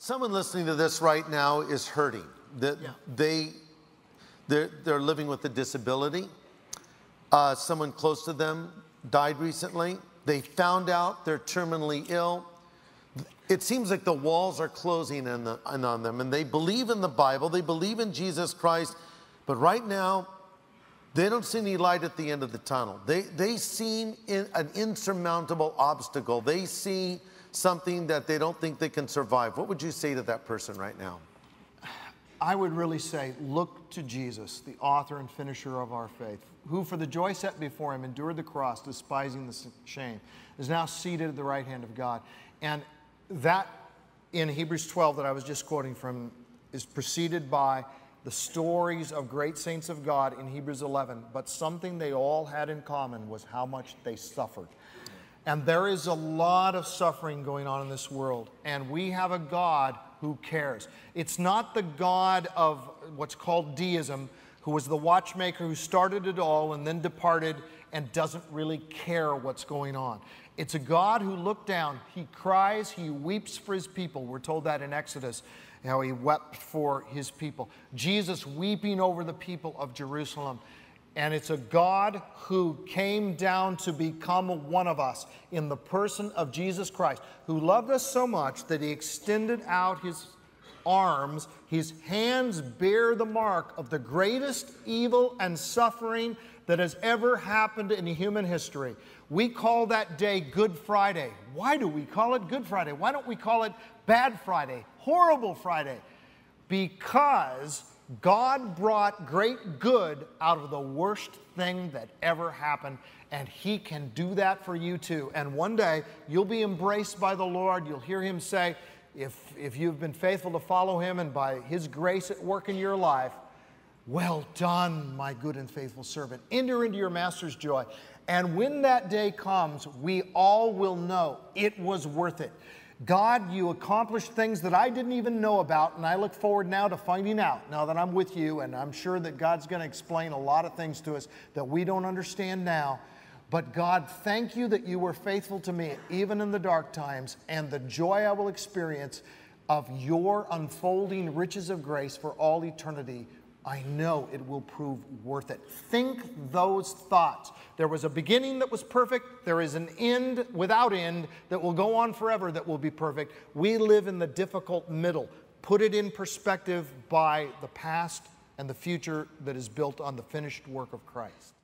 Someone listening to this right now is hurting. They're living with a disability. Someone close to them died recently. They found out they're terminally ill. It seems like the walls are closing in on them, and they believe in the Bible. They believe in Jesus Christ, but right now, they don't see any light at the end of the tunnel. They see an insurmountable obstacle. They see something that they don't think they can survive. What would you say to that person right now? I would really say, look to Jesus, the author and finisher of our faith, who for the joy set before him endured the cross, despising the shame, is now seated at the right hand of God. And that, in Hebrews 12 that I was just quoting from, is preceded by the stories of great saints of God in Hebrews 11. But something they all had in common was how much they suffered. And there is a lot of suffering going on in this world. And we have a God who cares. It's not the God of what's called deism, who was the watchmaker who started it all and then departed and doesn't really care what's going on. It's a God who looked down. He cries, he weeps for his people. We're told that in Exodus, how he wept for his people. Jesus weeping over the people of Jerusalem. And it's a God who came down to become one of us in the person of Jesus Christ, who loved us so much that he extended out his arms. His hands bear the mark of the greatest evil and suffering that has ever happened in human history. We call that day Good Friday. Why do we call it Good Friday? Why don't we call it Bad Friday, Horrible Friday? Because God brought great good out of the worst thing that ever happened, and he can do that for you too. And one day, you'll be embraced by the Lord. You'll hear him say, if you've been faithful to follow him and by his grace at work in your life, well done, my good and faithful servant. Enter into your master's joy. And when that day comes, we all will know it was worth it. God, you accomplished things that I didn't even know about, and I look forward now to finding out, now that I'm with you, and I'm sure that God's going to explain a lot of things to us that we don't understand now. But God, thank you that you were faithful to me, even in the dark times, and the joy I will experience of your unfolding riches of grace for all eternity, I know it will prove worth it. Think those thoughts. There was a beginning that was perfect. There is an end without end that will go on forever that will be perfect. We live in the difficult middle. Put it in perspective by the past and the future that is built on the finished work of Christ.